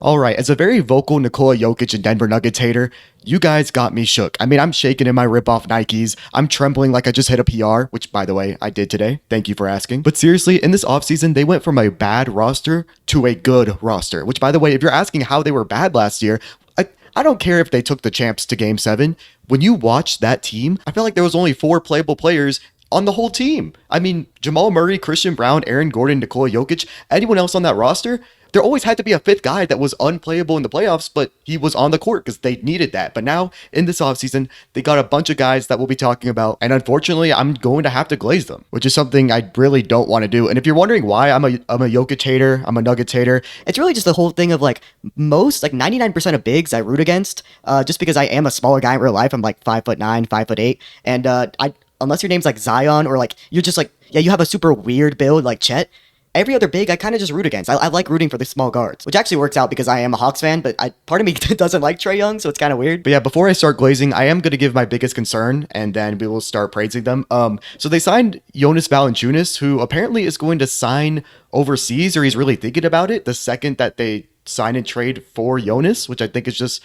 All right, as a very vocal Nikola Jokic and Denver Nuggets hater, you guys got me shook. I mean, I'm shaking in my rip-off Nikes. I'm trembling like I just hit a PR, which, by the way, I did today. Thank you for asking. But seriously, in this offseason, they went from a bad roster to a good roster, which, by the way, if you're asking how they were bad last year, I don't care if they took the champs to Game 7. When you watch that team, I feel like there was only 4 playable players on the whole team. I mean, Jamal Murray, Christian Brown, Aaron Gordon, Nikola Jokic, anyone else on that roster, there always had to be a fifth guy that was unplayable in the playoffs, but he was on the court because they needed that. But now, in this offseason, they got a bunch of guys that we'll be talking about, and unfortunately, I'm going to have to glaze them, which is something I really don't want to do. And if you're wondering why I'm a Jokic hater, I'm a Nuggets hater, It's really just the whole thing of like 99% of bigs I root against, just because I am a smaller guy in real life. I'm like 5'9", 5'8", and unless your name's like Zion or like you're just like you have a super weird build like Chet. Every other big I kind of just root against. I like rooting for the small guards, which actually works out because I am a Hawks fan, but part of me doesn't like Trae Young, so it's kind of weird. But yeah, before I start glazing, I am going to give my biggest concern, and then we will start praising them. So they signed Jonas Valanciunas, who apparently is going to sign overseas, or he's really thinking about it, the second that they sign and trade for Jonas, which I think is just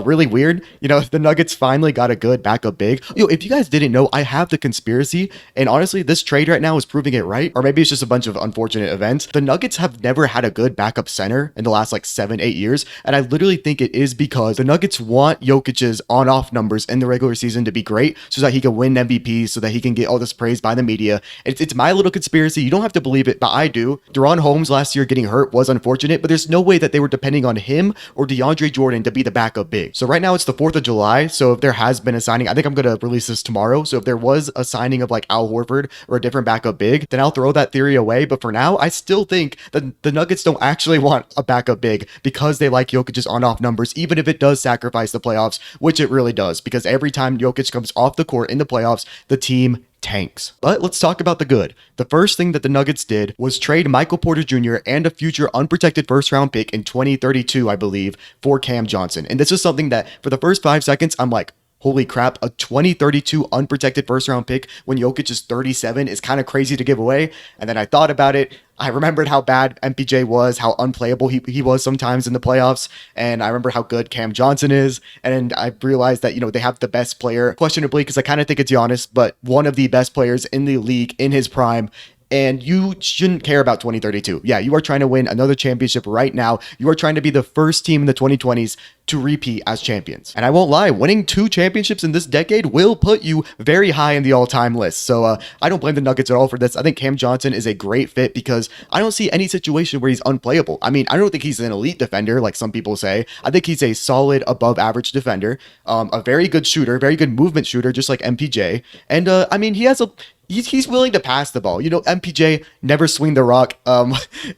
really weird. You know, the Nuggets finally got a good backup big. If you guys didn't know, I have the conspiracy, and honestly, this trade right now is proving it right, or maybe it's just a bunch of unfortunate events. The Nuggets have never had a good backup center in the last like 7-8 years, and I literally think it is because the Nuggets want Jokic's on-off numbers in the regular season to be great, so that he can win MVP, so that he can get all this praise by the media. It's my little conspiracy. You don't have to believe it, but I do. De'Ron Holmes last year getting hurt was unfortunate, but there's no way that they were depending on him or DeAndre Jordan to be the backup big. So right now it's the 4th of July. So if there has been a signing, I think I'm going to release this tomorrow. So if there was a signing of like Al Horford or a different backup big, then I'll throw that theory away. But for now, I still think that the Nuggets don't actually want a backup big because they like Jokic's on-off numbers, even if it does sacrifice the playoffs, which it really does, because every time Jokic comes off the court in the playoffs, the team tanks. But let's talk about the good. The first thing that the Nuggets did was trade Michael Porter Jr. and a future unprotected first round pick in 2032, I believe, for Cam Johnson. And this is something that for the first 5 seconds, I'm like, holy crap, a 2032 unprotected first round pick when Jokic is 37 is kind of crazy to give away. And then I thought about it. I remembered how bad MPJ was, how unplayable he was sometimes in the playoffs, and I remember how good Cam Johnson is, and I realized that, they have the best player, questionably, because I kind of think it's Giannis, but one of the best players in the league in his prime. And you shouldn't care about 2032. Yeah, you are trying to win another championship right now. You are trying to be the first team in the 2020s to repeat as champions. And I won't lie, winning 2 championships in this decade will put you very high in the all-time list. So I don't blame the Nuggets at all for this. I think Cam Johnson is a great fit because I don't see any situation where he's unplayable. I mean, I don't think he's an elite defender like some people say. I think he's a solid above average defender, a very good shooter, very good movement shooter, just like MPJ. And I mean, he's willing to pass the ball. MPJ never swing the rock,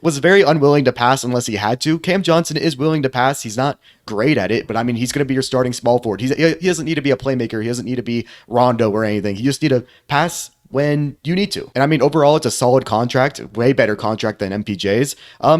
was very unwilling to pass unless he had to. Cam Johnson is willing to pass. He's not great at it, but I mean, he's going to be your starting small forward. He doesn't need to be a playmaker. He doesn't need to be Rondo or anything. He just need to pass when you need to. And I mean, overall, it's a solid contract, way better contract than MPJ's.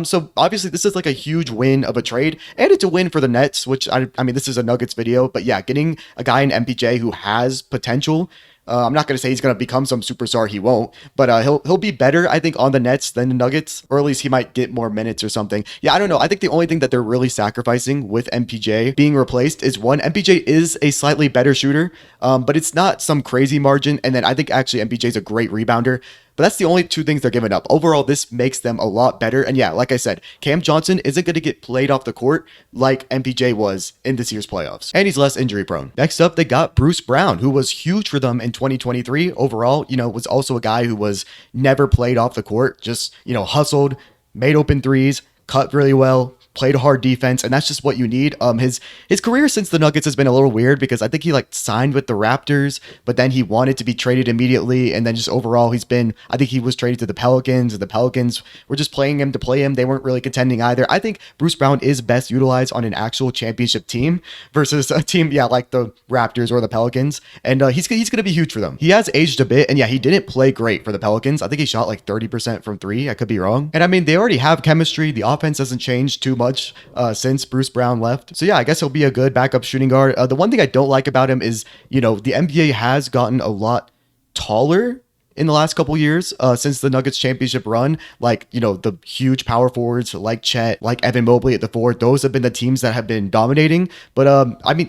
So obviously this is like a huge win of a trade, and it's a win for the Nets, which I mean, this is a Nuggets video, but yeah, getting a guy in MPJ who has potential. I'm not going to say he's going to become some superstar. He won't, but he'll be better, I think, on the Nets than the Nuggets, or at least he might get more minutes or something. Yeah, I don't know. I think the only thing that they're really sacrificing with MPJ being replaced is one, MPJ is a slightly better shooter, but it's not some crazy margin. And then I think actually MPJ is a great rebounder. But that's the only 2 things they're giving up. Overall, this makes them a lot better. And yeah, like I said, Cam Johnson isn't going to get played off the court like MPJ was in this year's playoffs. And he's less injury prone. Next up, they got Bruce Brown, who was huge for them in 2023. Overall, was also a guy who was never played off the court, just, hustled, made open threes, cut really well, played hard defense, and that's just what you need. His career since the Nuggets has been a little weird because I think he signed with the Raptors, but then he wanted to be traded immediately, and then just overall I think he was traded to the Pelicans, and the Pelicans were just playing him to play him. They weren't really contending either. I think Bruce Brown is best utilized on an actual championship team versus a team, like the Raptors or the Pelicans, and he's going to be huge for them. He has aged a bit, and yeah, he didn't play great for the Pelicans. I think he shot 30% from 3. I could be wrong. And I mean, they already have chemistry. The offense hasn't changed too much since Bruce Brown left. So yeah, I guess he'll be a good backup shooting guard. The one thing I don't like about him is, the NBA has gotten a lot taller in the last couple years since the Nuggets championship run. Like, the huge power forwards like Chet, like Evan Mobley at the 4, those have been the teams that have been dominating. But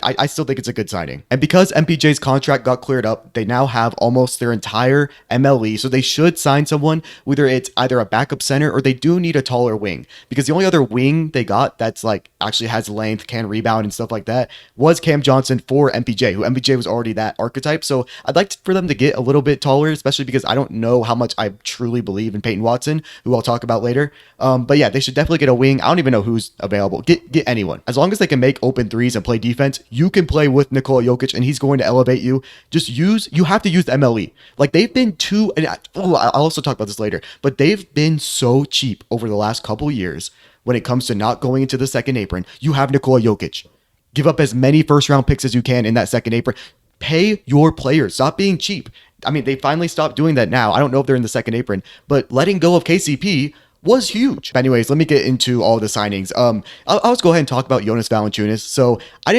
I still think it's a good signing. And because MPJ's contract got cleared up, they now have almost their entire MLE. So they should sign someone, whether it's either a backup center or they do need a taller wing. Because the only other wing they got that's like actually has length, can rebound and stuff like that was Cam Johnson for MPJ, who MPJ was already that archetype. So I'd like for them to get a little bit taller, especially because I don't know how much I truly believe in Peyton Watson, who I'll talk about later. But yeah, they should definitely get a wing. I don't even know who's available. Get anyone. As long as they can make open threes and play defense, you can play with Nikola Jokic and he's going to elevate you. You have to use the MLE. Like they've been I'll also talk about this later, but they've been so cheap over the last couple years when it comes to not going into the second apron. You have Nikola Jokic. Give up as many first round picks as you can in that second apron. Pay your players. Stop being cheap. I mean, they finally stopped doing that now. I don't know if they're in the second apron, but letting go of KCP was huge. But anyways, let me get into all the signings. I'll just go ahead and talk about Jonas Valanciunas. So I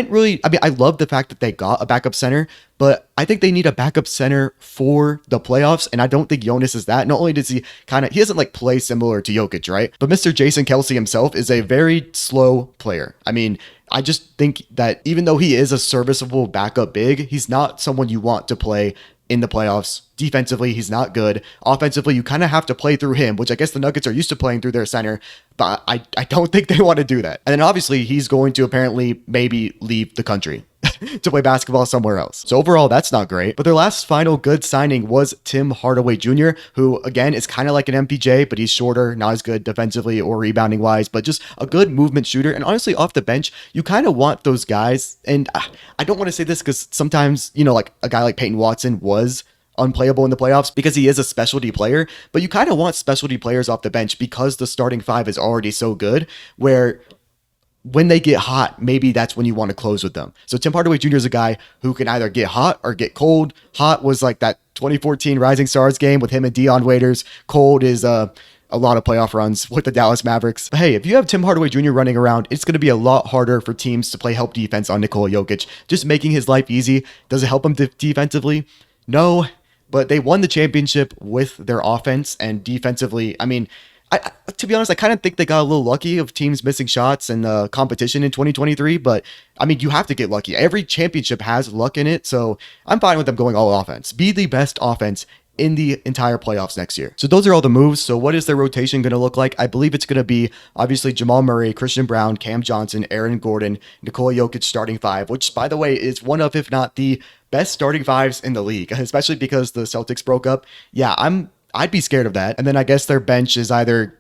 love the fact that they got a backup center, but I think they need a backup center for the playoffs. And I don't think Jonas is that. Not only does he doesn't like play similar to Jokic, right? But Mr. Jason Kelsey himself is a very slow player. I mean, I just think that even though he is a serviceable backup big, he's not someone you want to play in the playoffs. Defensively, he's not good. Offensively, you kind of have to play through him, which I guess the Nuggets are used to playing through their center, but I don't think they want to do that. And then obviously, he's going to apparently maybe leave the country to play basketball somewhere else. So overall, that's not great. But their last final good signing was Tim Hardaway Jr., who again is kind of like an MPJ, but he's shorter, not as good defensively or rebounding wise, but just a good movement shooter. And honestly, off the bench, you kind of want those guys. And I don't want to say this because sometimes, like a guy like Peyton Watson was unplayable in the playoffs because he is a specialty player, but you kind of want specialty players off the bench because the starting 5 is already so good, where when they get hot, maybe that's when you want to close with them. So Tim Hardaway Jr. is a guy who can either get hot or get cold. Hot was like that 2014 Rising Stars game with him and Dion Waiters. Cold is a lot of playoff runs with the Dallas Mavericks. But hey, if you have Tim Hardaway Jr. running around, it's going to be a lot harder for teams to play help defense on Nikola Jokic. Just making his life easy. Does it help him defensively? No, but they won the championship with their offense, and defensively, I mean, to be honest, I kind of think they got a little lucky of teams missing shots and the competition in 2023, but I mean, you have to get lucky. Every championship has luck in it, so I'm fine with them going all offense. Be the best offense in the entire playoffs next year. So those are all the moves. So what is their rotation going to look like? I believe it's going to be obviously Jamal Murray, Christian Brown, Cam Johnson, Aaron Gordon, Nikola Jokic starting 5, which by the way is one of, if not the best starting 5s in the league, especially because the Celtics broke up. Yeah, I'd be scared of that. And then I guess their bench is either,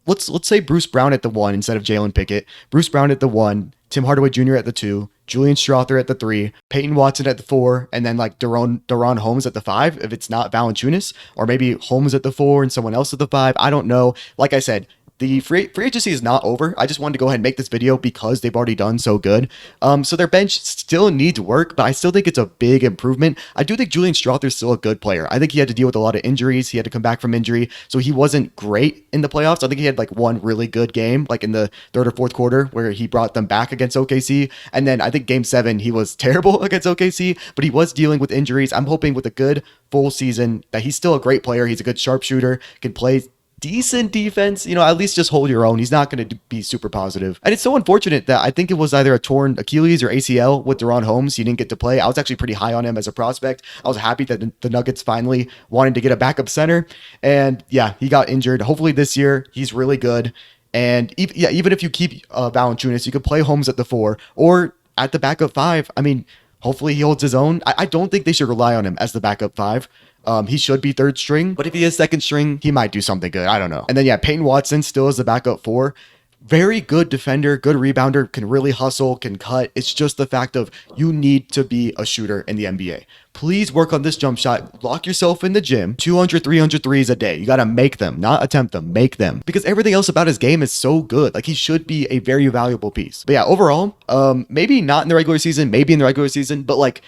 let's say Bruce Brown at the 1 instead of Jalen Pickett, Bruce Brown at the 1, Tim Hardaway Jr. at the 2, Julian Strawther at the 3, Peyton Watson at the 4, and then like Deron Holmes at the 5 if it's not Valanciunas, or maybe Holmes at the 4 and someone else at the 5. I don't know. Like I said, the free agency is not over. I just wanted to go ahead and make this video because they've already done so good. So their bench still needs work, but I still think it's a big improvement. I do think Julian Strawther is still a good player. I think he had to deal with a lot of injuries. He had to come back from injury, so he wasn't great in the playoffs. I think he had like one really good game, like in the third or fourth quarter, where he brought them back against OKC. And then I think game 7, he was terrible against OKC, but he was dealing with injuries. I'm hoping with a good full season that he's still a great player. He's a good sharpshooter, can play decent defense, at least just hold your own. He's not going to be super positive. And it's so unfortunate that I think it was either a torn Achilles or ACL with Deron Holmes. He didn't get to play. I was actually pretty high on him as a prospect. I was happy that the Nuggets finally wanted to get a backup center. And yeah, he got injured. Hopefully this year he's really good. And even if you keep Valanciunas, you could play Holmes at the 4 or at the backup 5. I mean, hopefully he holds his own. I don't think they should rely on him as the backup 5. He should be third string, but if he is second string, he might do something good. I don't know. And then, yeah, Peyton Watson still is the backup 4. Very good defender, good rebounder, can really hustle, can cut. It's just the fact of you need to be a shooter in the NBA. Please work on this jump shot. Lock yourself in the gym. 200, 300 threes a day. You got to make them, not attempt them, make them. Because everything else about his game is so good. Like, he should be a very valuable piece. But yeah, overall, maybe not in the regular season, maybe in the regular season, but like,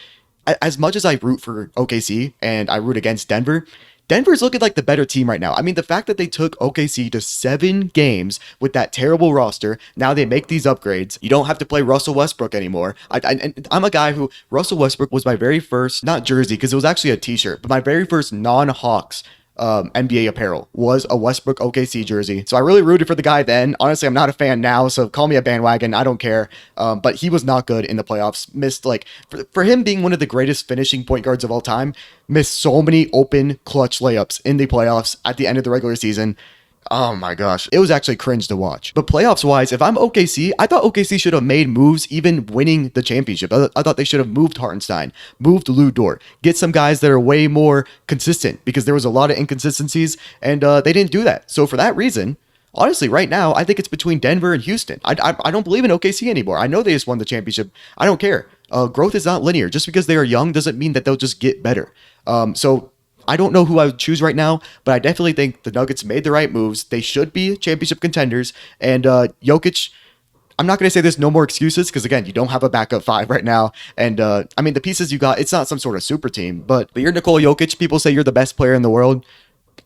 as much as I root for OKC and I root against Denver, Denver's looking like the better team right now. I mean, the fact that they took OKC to 7 games with that terrible roster, now they make these upgrades. You don't have to play Russell Westbrook anymore. And I'm a guy who, Russell Westbrook was my very first, not jersey, because it was actually a t-shirt, but my very first non-Hawks NBA apparel was a Westbrook OKC jersey. So I really rooted for the guy then. Honestly, I'm not a fan now, so call me a bandwagon. I don't care. But he was not good in the playoffs. Missed, like, for him being one of the greatest finishing point guards of all time, missed so many open clutch layups in the playoffs at the end of the regular season. Oh my gosh. It was actually cringe to watch. But playoffs wise, if I'm OKC, I thought OKC should have made moves even winning the championship. I thought they should have moved Hartenstein, moved Lou Dort, get some guys that are way more consistent because there was a lot of inconsistencies and they didn't do that. So for that reason, honestly, right now, I think it's between Denver and Houston. I don't believe in OKC anymore. I know they just won the championship. I don't care. Growth is not linear. Just because they are young doesn't mean that they'll just get better. So I don't know who I would choose right now, but I definitely think the Nuggets made the right moves. They should be championship contenders. And Jokic, I'm not going to say there's no more excuses because, again, you don't have a backup 5 right now. And, I mean, the pieces you got, it's not some sort of super team. But you're Nikola Jokic. People say you're the best player in the world.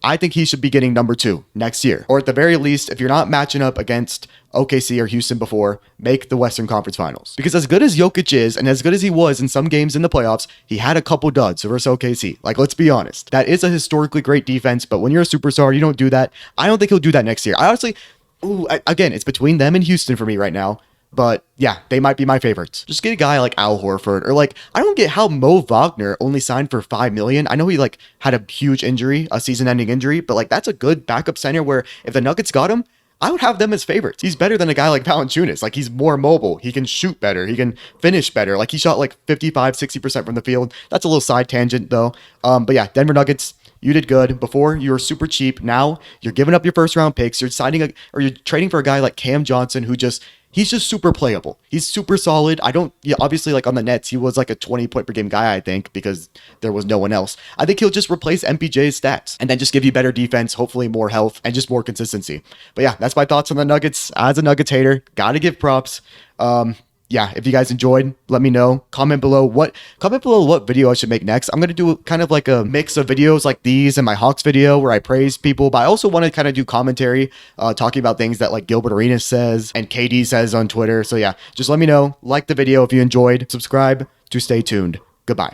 I think he should be getting number 2 next year. Or at the very least, if you're not matching up against OKC or Houston before, make the Western Conference Finals. Because as good as Jokic is, and as good as he was in some games in the playoffs, he had a couple duds versus OKC. Like, let's be honest. That is a historically great defense, but when you're a superstar, you don't do that. I don't think he'll do that next year. I honestly, again, it's between them and Houston for me right now. But yeah, they might be my favorites. Just get a guy like Al Horford, or like, I don't get how Mo Wagner only signed for $5 million. I know he like had a huge injury, a season-ending injury, but like that's a good backup center where if the Nuggets got him, I would have them as favorites. He's better than a guy like Valanciunas. Like, he's more mobile. He can shoot better. He can finish better. Like, he shot like 55-60% from the field. That's a little side tangent though. But yeah, Denver Nuggets, you did good. Before, you were super cheap. Now you're giving up your first round picks. You're you're trading for a guy like Cam Johnson who he's just super playable. He's super solid. Obviously, like on the Nets, he was like a 20 point per game guy, I think, because there was no one else. I think he'll just replace MPJ's stats and then just give you better defense, hopefully more health, and just more consistency. But yeah, that's my thoughts on the Nuggets. As a Nuggets hater, gotta give props. Yeah, if you guys enjoyed, let me know. Comment below what video I should make next. I'm going to do kind of like a mix of videos like these and my Hawks video where I praise people, but I also want to kind of do commentary, talking about things that like Gilbert Arenas says and KD says on Twitter. So yeah, just let me know. Like the video if you enjoyed. Subscribe to stay tuned. Goodbye.